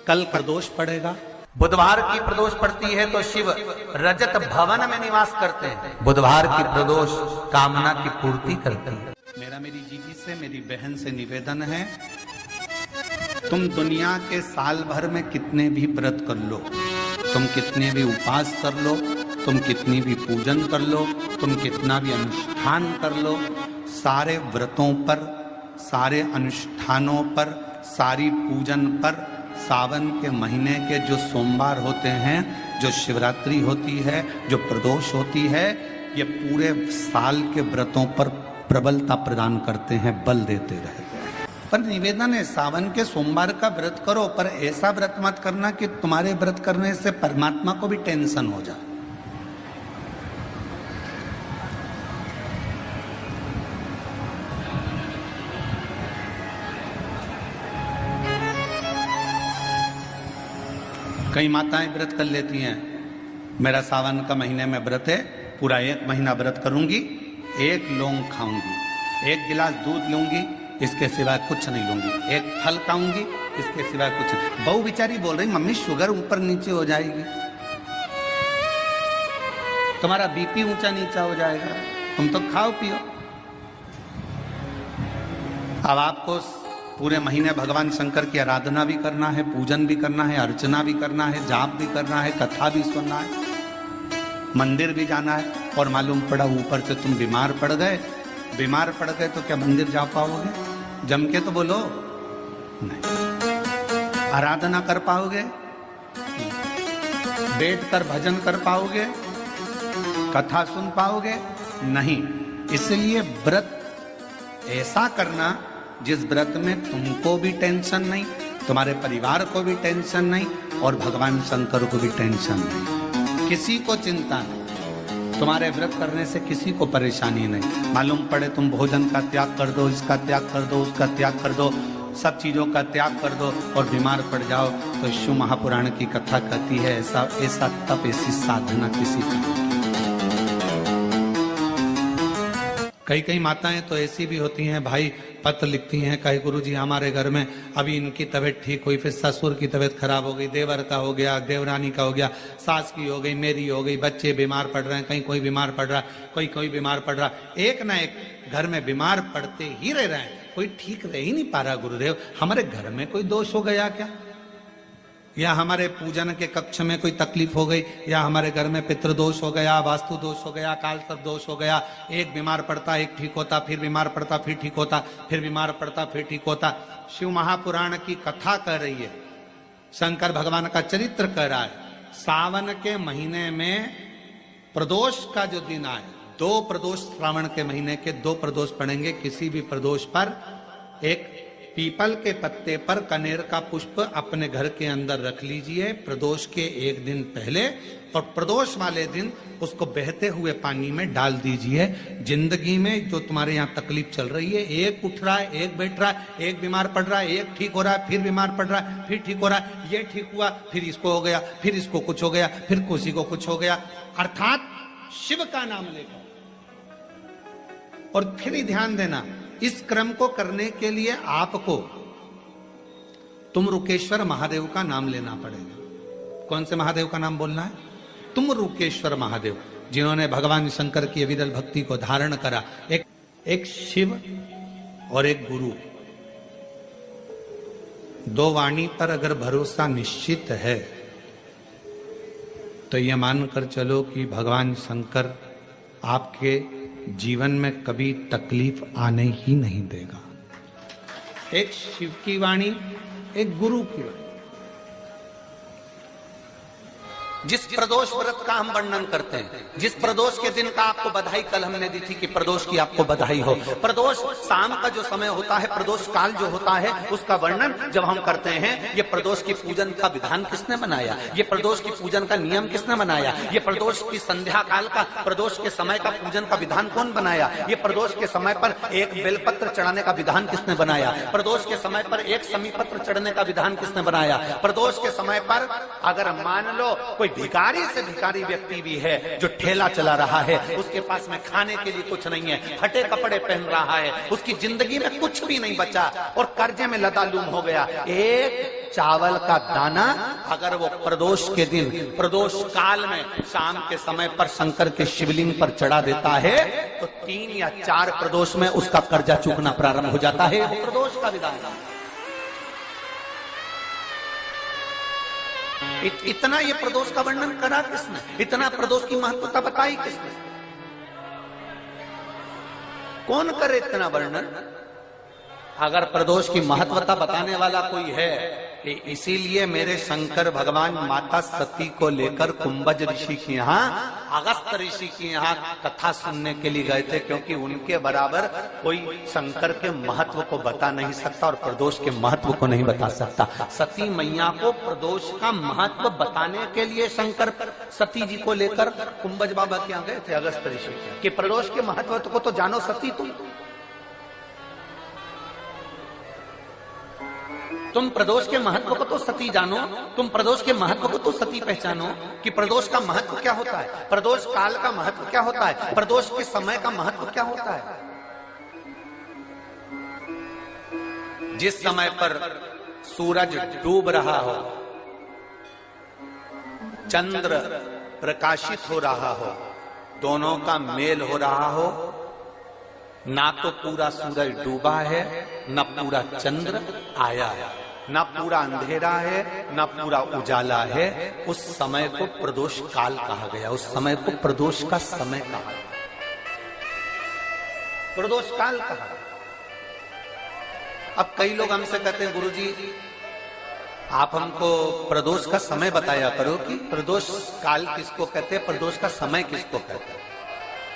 कल प्रदोष पड़ेगा। बुधवार की प्रदोष पड़ती है तो शिव रजत भवन में निवास करते हैं। बुधवार की प्रदोष कामना की पूर्ति करती है। मेरा मेरी जीजी से, मेरी बहन से निवेदन है, तुम दुनिया के साल भर में कितने भी व्रत कर लो, तुम कितने भी उपास कर लो, तुम कितनी भी पूजन कर लो, तुम कितना भी अनुष्ठान कर लो, सारे व्रतों पर, सारे अनुष्ठानों पर, सारी पूजन पर सावन के महीने के जो सोमवार होते हैं, जो शिवरात्रि होती है, जो प्रदोष होती है, ये पूरे साल के व्रतों पर प्रबलता प्रदान करते हैं, बल देते रहते हैं। पर निवेदन है, सावन के सोमवार का व्रत करो, पर ऐसा व्रत मत करना कि तुम्हारे व्रत करने से परमात्मा को भी टेंशन हो जाए। कई माताएं व्रत कर लेती हैं, मेरा सावन का महीने में व्रत है, पूरा 1 महीना व्रत करूंगी, 1 लौंग खाऊंगी, 1 गिलास दूध लूंगी, इसके सिवाय कुछ नहीं लूंगी, 1 फल खाऊंगी, इसके सिवाय कुछ नहीं। बहू बेचारी बोल रही, मम्मी शुगर ऊपर नीचे हो जाएगी, तुम्हारा बीपी ऊंचा नीचा हो जाएगा, तुम तो खाओ पियो। अब आपको पूरे महीने भगवान शंकर की आराधना भी करना है, पूजन भी करना है, अर्चना भी करना है, जाप भी करना है, कथा भी सुनना है, मंदिर भी जाना है, और मालूम पड़ा ऊपर से तुम बीमार पड़ गए। बीमार पड़ गए तो क्या मंदिर जा पाओगे? जम के तो बोलो नहीं। आराधना कर पाओगे? बैठकर भजन कर पाओगे? कथा सुन पाओगे? नहीं। इसलिए व्रत ऐसा करना जिस व्रत में तुमको भी टेंशन नहीं, तुम्हारे परिवार को भी टेंशन नहीं, और भगवान शंकर को भी टेंशन नहीं, किसी को चिंता नहीं, तुम्हारे व्रत करने से किसी को परेशानी नहीं। मालूम पड़े तुम भोजन का त्याग कर दो, इसका त्याग कर दो, उसका त्याग कर दो, सब चीजों का त्याग कर दो और बीमार पड़ जाओ, तो शिव महापुराण की कथा कहती है ऐसा तप, ऐसी साधना किसी की। कई माताएं तो ऐसी भी होती हैं भाई, पत्र लिखती हैं, कहे गुरुजी हमारे घर में अभी इनकी तबीयत ठीक हुई, फिर ससुर की तबीयत खराब हो गई, देवर का हो गया, देवरानी का हो गया, सास की हो गई, मेरी हो गई, बच्चे बीमार पड़ रहे हैं, कहीं कोई बीमार पड़ रहा है, कोई बीमार पड़ रहा, एक ना एक घर में बीमार पड़ते ही रह रहे हैं, कोई ठीक रह ही नहीं पा रहा। गुरुदेव हमारे घर में कोई दोष हो गया क्या, या हमारे पूजन के कक्ष में कोई तकलीफ हो गई, या हमारे घर में पितृदोष हो गया, वास्तु दोष हो गया, काल सर्प दोष हो गया, एक बीमार पड़ता एक ठीक होता, फिर बीमार पड़ता फिर ठीक होता, फिर बीमार पड़ता फिर ठीक होता। शिव महापुराण की कथा कर रही है, शंकर भगवान का चरित्र कर रहा है। सावन के महीने में प्रदोष का जो दिन आए, 2 प्रदोष श्रावण के महीने के 2 प्रदोष पड़ेंगे। किसी भी प्रदोष पर एक पीपल के पत्ते पर कनेर का पुष्प अपने घर के अंदर रख लीजिए प्रदोष के 1 दिन पहले, और प्रदोष वाले दिन उसको बहते हुए पानी में डाल दीजिए। जिंदगी में जो तुम्हारे यहाँ तकलीफ चल रही है, एक उठ रहा है, एक बैठ रहा है, एक बीमार पड़ रहा है, एक ठीक हो रहा है, फिर बीमार पड़ रहा है, फिर ठीक हो रहा है, ये ठीक हुआ, फिर इसको हो गया, फिर इसको कुछ हो गया, फिर किसी को कुछ हो गया, अर्थात शिव का नाम लेकर। और फिर ही ध्यान देना, इस क्रम को करने के लिए आपको तुमरुकेश्वर महादेव का नाम लेना पड़ेगा। कौन से महादेव का नाम बोलना है? तुमरुकेश्वर महादेव, जिन्होंने भगवान शंकर की अविरल भक्ति को धारण करा। एक शिव और एक गुरु, 2 वाणी पर अगर भरोसा निश्चित है तो यह मानकर चलो कि भगवान शंकर आपके जीवन में कभी तकलीफ आने ही नहीं देगा। एक शिव की वाणी, एक गुरु की वाणी। जिस प्रदोष व्रत का हम वर्णन करते हैं, जिस प्रदोष के दिन का आपको बधाई कल हमने दी थी कि प्रदोष की आपको बधाई हो, प्रदोष शाम का जो समय होता है, प्रदोष काल जो होता है, उसका वर्णन जब हम करते हैं, ये प्रदोष की पूजन का विधान किसने बनाया, ये प्रदोष की पूजन का नियम किसने बनाया, ये प्रदोष की संध्या काल का, प्रदोष के समय का पूजन का विधान कौन बनाया, ये प्रदोष के समय पर एक बेलपत्र चढ़ाने का विधान किसने बनाया, प्रदोष के समय पर एक समीपत्र चढ़ने का विधान किसने बनाया, प्रदोष के समय पर अगर मान लो कोई भिखारी से भिखारी व्यक्ति भी है जो ठेला चला रहा है, उसके पास में खाने के लिए कुछ नहीं है, फटे कपड़े पहन रहा है, उसकी जिंदगी में कुछ भी नहीं बचा और कर्जे में लदालूम हो गया। एक चावल का दाना अगर वो प्रदोष के दिन, प्रदोष काल में शाम के समय पर शंकर के शिवलिंग पर चढ़ा देता है तो 3 या 4 प्रदोष में उसका कर्जा चूकना प्रारंभ हो जाता है। वो प्रदोष का विधान है। इतना ये प्रदोष का वर्णन करा किसने? इतना प्रदोष की महत्वता बताई किसने? कौन करे इतना वर्णन? अगर प्रदोष की महत्वता बताने वाला कोई है, इसीलिए मेरे शंकर भगवान माता सती को लेकर कुंभज ऋषि के यहाँ, अगस्त ऋषि के यहाँ कथा सुनने के लिए गए थे, क्योंकि उनके बराबर कोई शंकर के महत्व को बता नहीं सकता और प्रदोष के महत्व को नहीं बता सकता। सती मैया को प्रदोष का महत्व बताने के लिए शंकर सती जी को लेकर कुंभज बाबा के यहाँ गए थे, अगस्त ऋषि, कि प्रदोष के महत्व को तो जानो सती, तुम प्रदोष के महत्व को तो सती जानो, तुम प्रदोष के महत्व को तो सती पहचानो कि प्रदोष का महत्व क्या होता है, प्रदोष काल का महत्व क्या होता है, प्रदोष के समय का महत्व क्या होता है। जिस समय पर सूरज डूब रहा हो, चंद्र प्रकाशित हो रहा हो, दोनों का मेल हो रहा हो, ना तो पूरा सूरज डूबा है, न पूरा चंद्र आया है, न पूरा अंधेरा है, न पूरा उजाला है, उस समय को प्रदोष काल कहा गया, उस समय को प्रदोष का समय कहा, प्रदोष काल कहा। अब कई लोग हमसे कहते हैं गुरुजी आप हमको प्रदोष का समय बताया करो कि प्रदोष काल किसको कहते हैं, प्रदोष का समय किसको कहते हैं।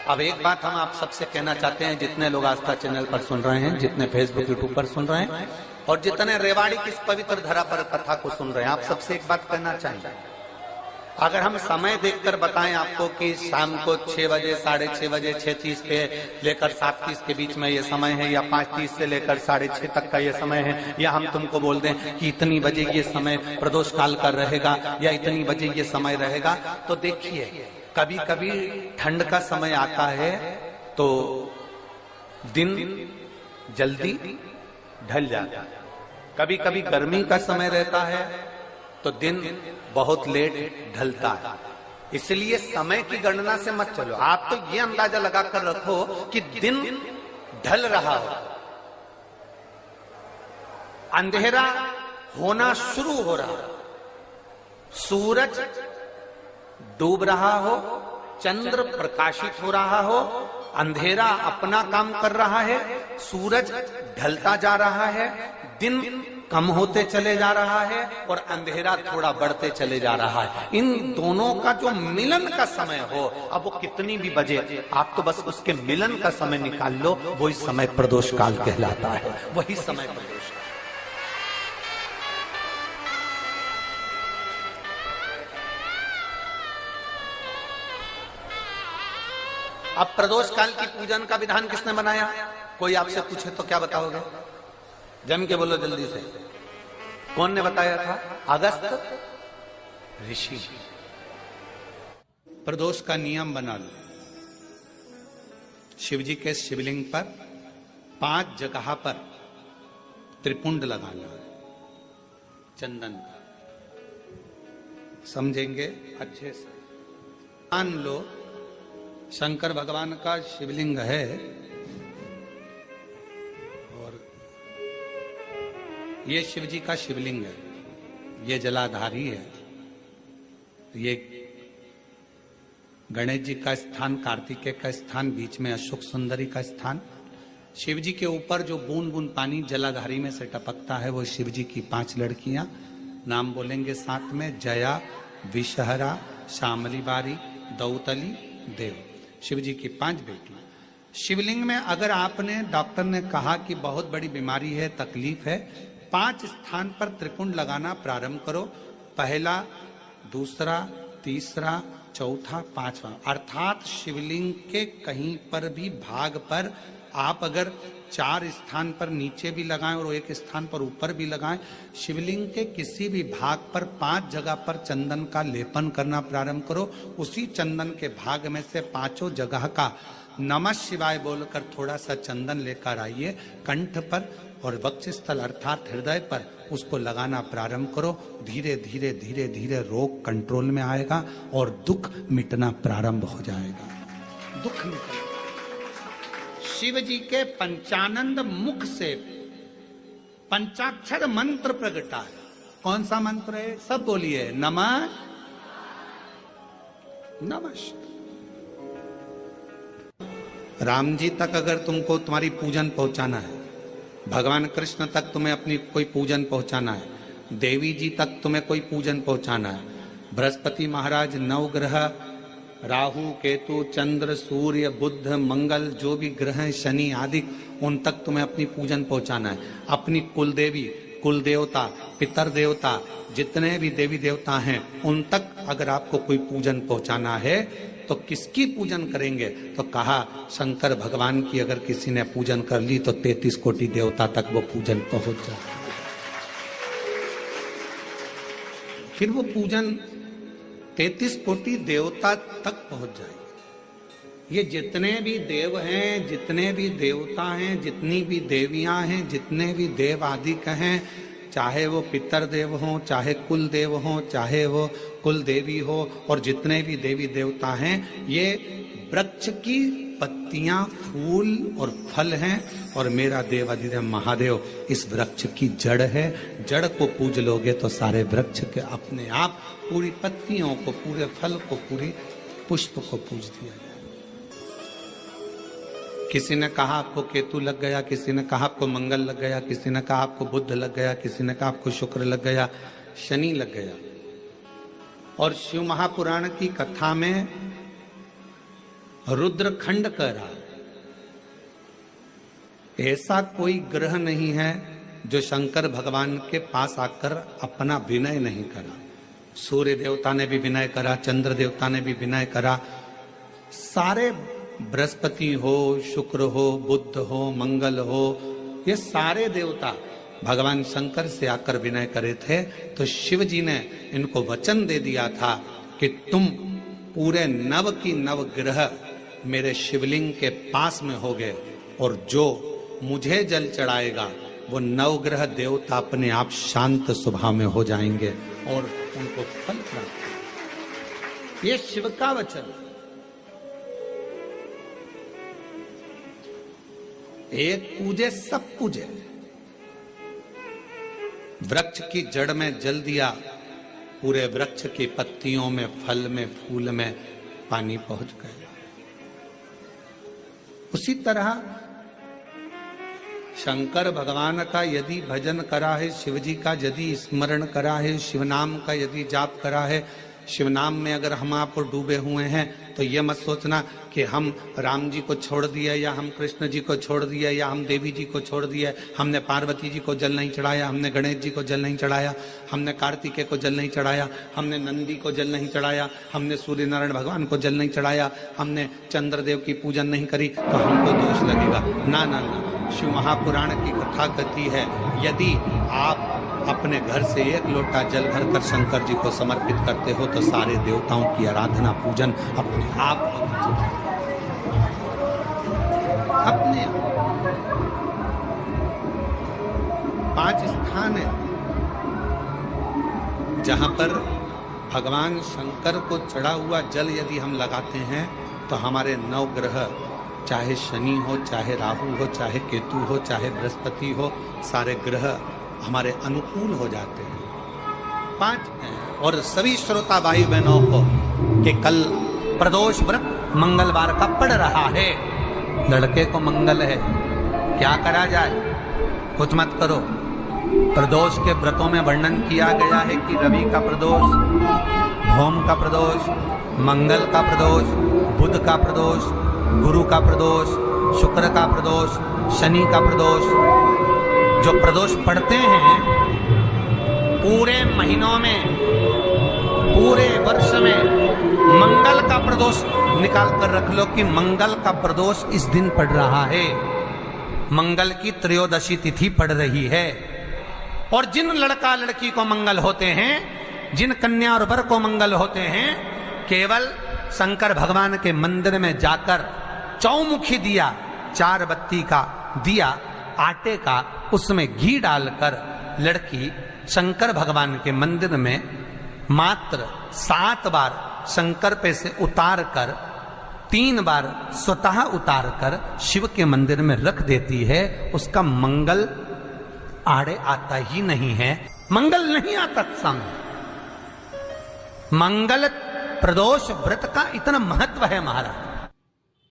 अब एक बात हम आप सबसे कहना चाहते हैं, जितने लोग आस्था चैनल पर सुन रहे हैं, जितने फेसबुक यूट्यूब पर सुन रहे हैं और जितने रेवाड़ी की इस पवित्र धरा पर कथा को सुन रहे हैं, आप सबसे एक बात कहना चाहिए। अगर हम समय देखकर बताएं आपको कि शाम को 6 बजे, 6:30 बजे, 6:30 पे लेकर 7:30 के बीच में ये समय है, या 5:30 से लेकर 6:30 तक का ये समय है, या हम तुमको बोल दें कि इतनी बजे ये समय प्रदोष काल का रहेगा या इतनी बजे ये समय रहेगा, तो देखिए कभी कभी ठंड का समय आता है तो दिन जल्दी ढल जाता है, कभी कभी गर्मी का समय रहता है तो दिन बहुत लेट ढलता है। इसलिए समय की गणना से मत चलो, आप तो ये अंदाजा लगाकर रखो कि दिन ढल रहा हो, अंधेरा होना शुरू हो रहा, सूरज डूब रहा हो, चंद्र प्रकाशित हो रहा हो, अंधेरा अपना काम कर रहा है, सूरज ढलता जा रहा है, दिन कम होते चले जा रहा है और अंधेरा थोड़ा बढ़ते चले जा रहा है। इन दोनों का जो मिलन का समय हो, अब वो कितनी भी बजे, आप तो बस उसके मिलन का समय निकाल लो, वही समय प्रदोष काल कहलाता है, वही समय प्रदोष काल। अब प्रदोष काल की पूजन का विधान किसने बनाया? कोई आपसे पूछे तो क्या बताओगे? जम के बोलो जल्दी से, कौन ने बताया था? अगस्त ऋषि। प्रदोष का नियम बना लो, शिव जी के शिवलिंग पर 5 जगह पर त्रिपुंड लगाना है चंदन का, समझेंगे अच्छे से। मान लो शंकर भगवान का शिवलिंग है और ये शिव जी का शिवलिंग है, ये जलाधारी है, ये गणेश जी का स्थान, कार्तिकेय का स्थान, बीच में अशोक सुंदरी का स्थान। शिव जी के ऊपर जो बूंद बूंद पानी जलाधारी में से टपकता है वो शिव जी की 5 लड़कियां, नाम बोलेंगे साथ में, जया, विषहरा, शामली बारी, दौतली, देव। शिव जी की 5 बेटियां। शिवलिंग में अगर आपने, डॉक्टर ने कहा कि बहुत बड़ी बीमारी है, तकलीफ है, 5 स्थान पर त्रिपुंड लगाना प्रारंभ करो। पहला, दूसरा, तीसरा, चौथा, 5वां, अर्थात शिवलिंग के कहीं पर भी भाग पर आप अगर 4 स्थान पर नीचे भी लगाएं और एक स्थान पर ऊपर भी लगाएं, शिवलिंग के किसी भी भाग पर 5 जगह पर चंदन का लेपन करना प्रारंभ करो। उसी चंदन के भाग में से 5 जगह का नमः शिवाय बोलकर थोड़ा सा चंदन लेकर आइए कंठ पर और वक्षस्थल अर्थात हृदय पर उसको लगाना प्रारंभ करो। धीरे धीरे धीरे धीरे रोग कंट्रोल में आएगा और दुख मिटना प्रारंभ हो जाएगा। दुख मिटेगा। शिव जी के पंचानंद मुख से पंचाक्षर मंत्र प्रगटा है। कौन सा मंत्र है? सब बोलिए, नमः नमः। राम जी तक अगर तुमको तुम्हारी पूजन पहुंचाना है, भगवान कृष्ण तक तुम्हें अपनी कोई पूजन पहुंचाना है, देवी जी तक तुम्हें कोई पूजन पहुंचाना है, बृहस्पति महाराज, नवग्रह, राहु, केतु, चंद्र, सूर्य, बुध, मंगल, जो भी ग्रह हैं, शनि आदि, उन तक तुम्हें अपनी पूजन पहुंचाना है। अपनी कुल देवी, कुल देवता, पितर देवता, जितने भी देवी देवता हैं, उन तक अगर आपको कोई पूजन पहुंचाना है तो किसकी पूजन करेंगे? तो कहा शंकर भगवान की अगर किसी ने पूजन कर ली तो 33 कोटि देवता तक वो पूजन पहुंच जाए। फिर वो पूजन 33 कोटि देवता तक पहुंच जाएगी। ये जितने भी देव हैं, जितने भी देवता हैं, जितनी भी देवियां हैं, जितने भी देव आदि कहें, चाहे वो पितर देव हो, चाहे कुल देव हो, चाहे वो कुल देवी हो, और जितने भी देवी देवता हैं, ये वृक्ष की पत्तियां, फूल और फल हैं। और मेरा देव अधिदेव महादेव इस वृक्ष की जड़ है। जड़ को पूज लोगे तो सारे वृक्ष के अपने आप पूरी पत्तियों को, पूरे फल को, पूरी पुष्प को पूज दिया जाए। किसी ने कहा आपको केतु लग गया, किसी ने कहा आपको मंगल लग गया, किसी ने कहा आपको बुध लग गया, किसी ने कहा आपको शुक्र लग गया, शनि लग गया। और शिव महापुराण की कथा में रुद्रखंड कह रहा है ऐसा कोई ग्रह नहीं है जो शंकर भगवान के पास आकर अपना विनय नहीं करा। सूर्य देवता ने भी विनय करा, चंद्र देवता ने भी विनय करा, सारे बृहस्पति हो, शुक्र हो, बुध हो, मंगल हो, ये सारे देवता भगवान शंकर से आकर विनय करे थे। तो शिव जी ने इनको वचन दे दिया था कि तुम पूरे नव की नव ग्रह मेरे शिवलिंग के पास में होगे और जो मुझे जल चढ़ाएगा वो नवग्रह देवता अपने आप शांत स्वभाव में हो जाएंगे और उनको फल प्राप्त। ये शिव का वचन। एक पूजे सब पूजे। वृक्ष की जड़ में जल दिया, पूरे वृक्ष की पत्तियों में, फल में, फूल में पानी पहुंच गया। उसी तरह शंकर भगवान का यदि भजन करा है, शिव जी का यदि स्मरण करा है, शिव नाम का यदि जाप करा है, शिव नाम में अगर हम आपको डूबे हुए हैं तो ये मत सोचना कि हम राम जी को छोड़ दिया या हम कृष्ण जी को छोड़ दिया या हम देवी जी को छोड़ दिया, हमने पार्वती जी को जल नहीं चढ़ाया, हमने गणेश जी को जल नहीं चढ़ाया, हमने कार्तिकेय को जल नहीं चढ़ाया, हमने नंदी को जल नहीं चढ़ाया, हमने सूर्य नारायण भगवान को जल नहीं चढ़ाया, हमने चंद्रदेव की पूजन नहीं करी तो हमको दोष लगेगा। ना ना ना, शिव महापुराण की कथा कहती है यदि आप अपने घर से एक लोटा जल भरकर शंकर जी को समर्पित करते हो तो सारे देवताओं की आराधना पूजन अपने आप अपने आप। 5 स्थान है जहां पर भगवान शंकर को चढ़ा हुआ जल यदि हम लगाते हैं तो हमारे 9 ग्रह, चाहे शनि हो, चाहे राहु हो, चाहे केतु हो, चाहे बृहस्पति हो, सारे ग्रह हमारे अनुकूल हो जाते हैं। 5 हैं। और सभी श्रोता भाई बहनों को कि कल प्रदोष व्रत मंगलवार का पड़ रहा है, लड़के को मंगल है, क्या करा जाए? कुछ मत करो। प्रदोष के व्रतों में वर्णन किया गया है कि रवि का प्रदोष, भौम का प्रदोष, मंगल का प्रदोष, बुध का प्रदोष, गुरु का प्रदोष, शुक्र का प्रदोष, शनि का प्रदोष। जो प्रदोष पढ़ते हैं पूरे महीनों में, पूरे वर्ष में, मंगल का प्रदोष निकाल कर रख लो कि मंगल का प्रदोष इस दिन पड़ रहा है। मंगल की त्रयोदशी तिथि पड़ रही है। और जिन लड़का लड़की को मंगल होते हैं, जिन कन्या और वर को मंगल होते हैं, केवल शंकर भगवान के मंदिर में जाकर चौमुखी दिया, 4 बत्ती का दिया आटे का, उसमें घी डालकर लड़की शंकर भगवान के मंदिर में मात्र 7 बार शंकर पे से उतार कर 3 बार स्वतः उतार कर शिव के मंदिर में रख देती है। उसका मंगल आड़े आता ही नहीं है, मंगल नहीं आता संग। मंगल प्रदोष व्रत का इतना महत्व है महाराज।